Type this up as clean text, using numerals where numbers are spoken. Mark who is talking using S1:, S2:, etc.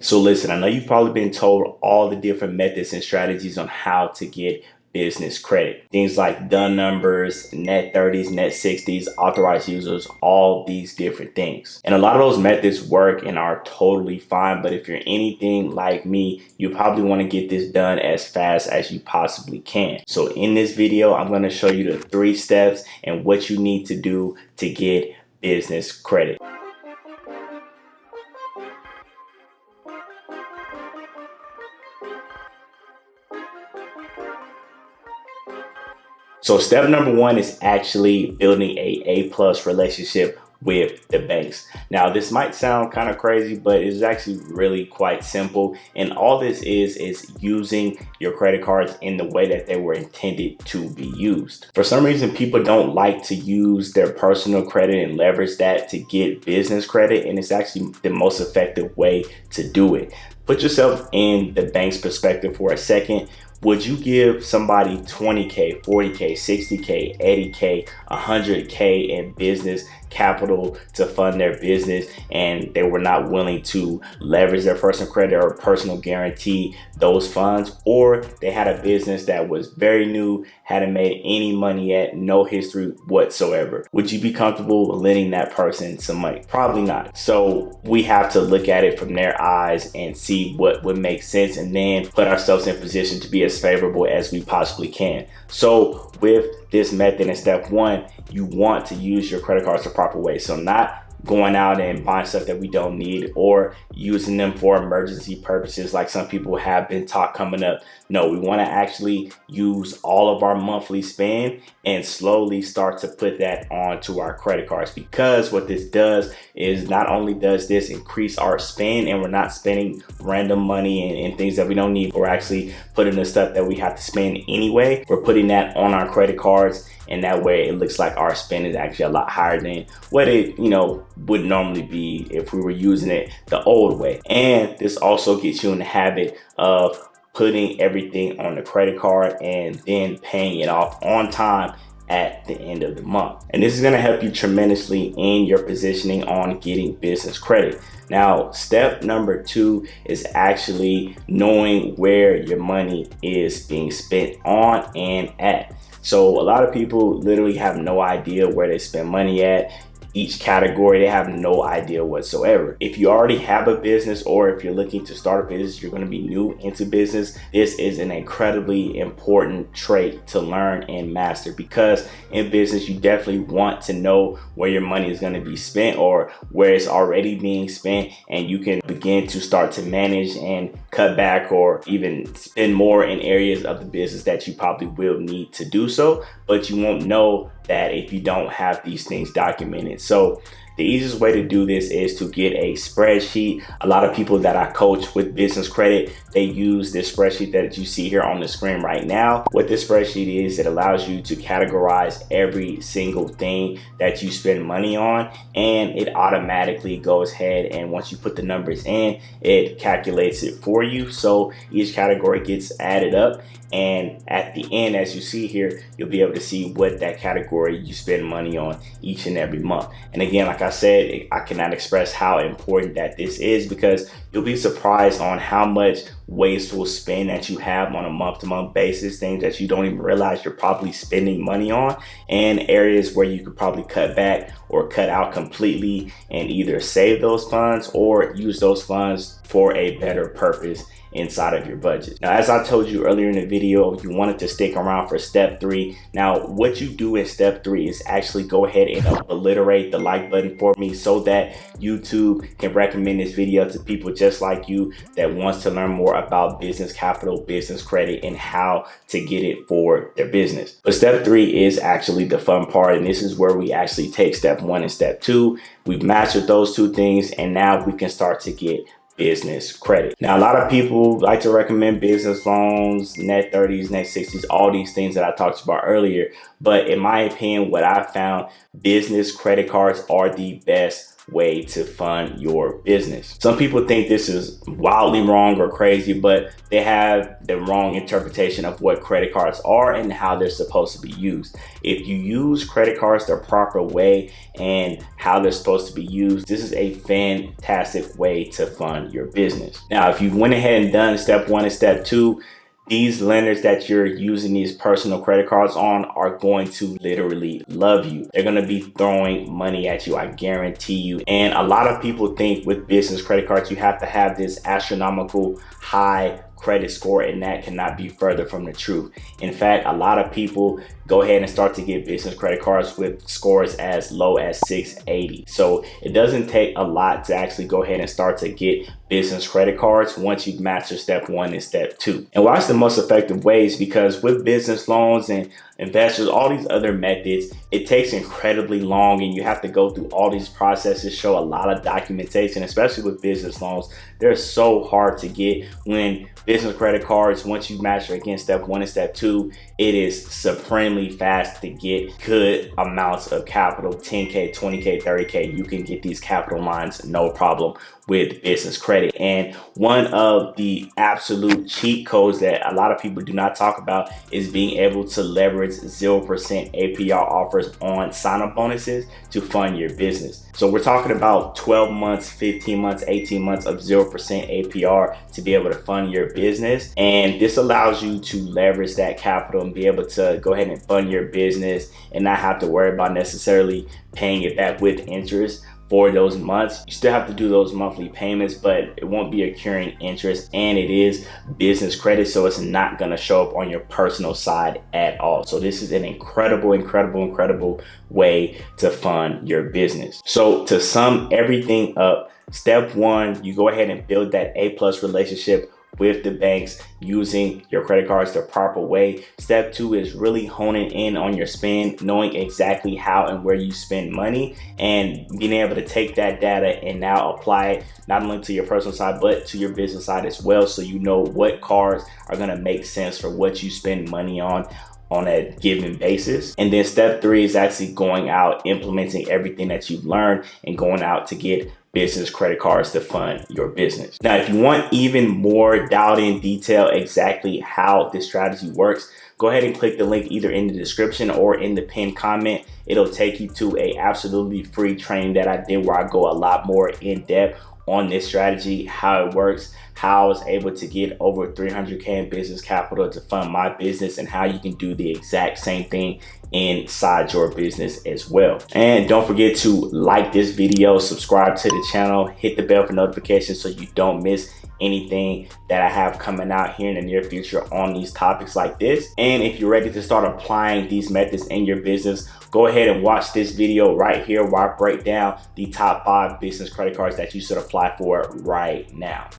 S1: So listen, I know you've probably been told all the different methods and strategies on how to get business credit. Things like done numbers, net 30s, net 60s, authorized users, all these different things. And a lot of those methods work and are totally fine. But if you're anything like me, you probably want to get this done as fast as you possibly can. So in this video, I'm going to show you the 3 steps and what you need to do to get business credit. So step number 1 is actually building a A+ relationship with the banks. Now, this might sound kind of crazy, but it's actually really quite simple. And all this is using your credit cards in the way that they were intended to be used. For some reason, people don't like to use their personal credit and leverage that to get business credit. And it's actually the most effective way to do it. Put yourself in the bank's perspective for a second. Would you give somebody 20K, 40K, 60K, 80K, 100K in business capital to fund their business, and they were not willing to leverage their personal credit or personal guarantee those funds? Or they had a business that was very new, hadn't made any money yet, no history whatsoever. Would you be comfortable lending that person some money? Probably not. So we have to look at it from their eyes and see what would make sense, and then put ourselves in position to be as favorable as we possibly can. So with this method in step 1, you want to use your credit cards the proper way. So not going out and buying stuff that we don't need or using them for emergency purposes like some people have been taught coming up. No, we want to actually use all of our monthly spend and slowly start to put that onto our credit cards, because what this does is not only does this increase our spend and we're not spending random money and things that we don't need, we're actually putting the stuff that we have to spend anyway, we're putting that on our credit cards. And that way it looks like our spend is actually a lot higher than what it, would normally be if we were using it the old way. And this also gets you in the habit of putting everything on the credit card and then paying it off on time at the end of the month. And this is going to help you tremendously in your positioning on getting business credit. Now, step number 2 is actually knowing where your money is being spent on and at. So a lot of people literally have no idea where they spend money at. Each category, they have no idea whatsoever. If you already have a business, or if you're looking to start a business, you're going to be new into business, this is an incredibly important trait to learn and master, because in business, you definitely want to know where your money is going to be spent or where it's already being spent, and you can begin to start to manage and cut back or even spend more in areas of the business that you probably will need to do so, but you won't know that if you don't have these things documented. So the easiest way to do this is to get a spreadsheet. A lot of people that I coach with business credit, they use this spreadsheet that you see here on the screen right now. What this spreadsheet is, it allows you to categorize every single thing that you spend money on, and it automatically goes ahead, and once you put the numbers in, it calculates it for you. So each category gets added up, and at the end, as you see here, you'll be able to see what that category you spend money on each and every month. And again, like I said, I cannot express how important that this is, because you'll be surprised on how much wasteful spend that you have on a month-to-month basis, things that you don't even realize you're probably spending money on, and areas where you could probably cut back or cut out completely and either save those funds or use those funds for a better purpose inside of your budget. Now, as I told you earlier in the video, you wanted to stick around for step 3. Now, what you do in step 3 is actually go ahead and obliterate the like button for me, so that YouTube can recommend this video to people just like you that wants to learn more about business capital, business credit, and how to get it for their business. But step 3 is actually the fun part, and this is where we actually take step 1 and step 2. We've mastered those 2 things, and now we can start to get business credit. Now, a lot of people like to recommend business loans, net 30s, net 60s, all these things that I talked about earlier. But in my opinion, what I found, business credit cards are the best way to fund your business. Some people think this is wildly wrong or crazy, but they have the wrong interpretation of what credit cards are and how they're supposed to be used. If you use credit cards the proper way and how they're supposed to be used, this is a fantastic way to fund your business. Now, if you went ahead and done step 1 and step 2, these lenders that you're using these personal credit cards on are going to literally love you. They're going to be throwing money at you, I guarantee you. And a lot of people think with business credit cards, you have to have this astronomical high credit score, and that cannot be further from the truth. In fact, a lot of people go ahead and start to get business credit cards with scores as low as 680. So it doesn't take a lot to actually go ahead and start to get business credit cards once you've mastered step 1 and step 2. And why it's the most effective ways, because with business loans and investors, all these other methods, it takes incredibly long and you have to go through all these processes, show a lot of documentation, especially with business loans. They're so hard to get. When business credit cards, once you master again step 1 and step 2, it is supremely fast to get good amounts of capital. 10K, 20K, 30K, you can get these capital lines no problem with business credit. And one of the absolute cheat codes that a lot of people do not talk about is being able to leverage 0% APR offers on sign-up bonuses to fund your business. So we're talking about 12 months, 15 months, 18 months of 0% APR to be able to fund your business. And this allows you to leverage that capital and be able to go ahead and fund your business and not have to worry about necessarily paying it back with interest for those months. You still have to do those monthly payments, but it won't be accruing interest, and it is business credit, so it's not going to show up on your personal side at all. So this is an incredible way to fund your business. So to sum everything up, step 1, you go ahead and build that A+ relationship with the banks using your credit cards the proper way. Step 2 is really honing in on your spend, knowing exactly how and where you spend money, and being able to take that data and now apply it not only to your personal side but to your business side as well, so you know what cards are going to make sense for what you spend money on a given basis. And then step 3 is actually going out, implementing everything that you've learned and going out to get business credit cards to fund your business. Now, if you want even more dialed in detail exactly how this strategy works, go ahead and click the link either in the description or in the pinned comment. It'll take you to a absolutely free training that I did where I go a lot more in depth on this strategy, how it works, how I was able to get over 300K in business capital to fund my business, and how you can do the exact same thing inside your business as well. And don't forget to like this video, subscribe to the channel, hit the bell for notifications so you don't miss anything that I have coming out here in the near future on these topics like this. And if you're ready to start applying these methods in your business, go ahead and watch this video right here where I break down the top 5 business credit cards that you should apply for right now.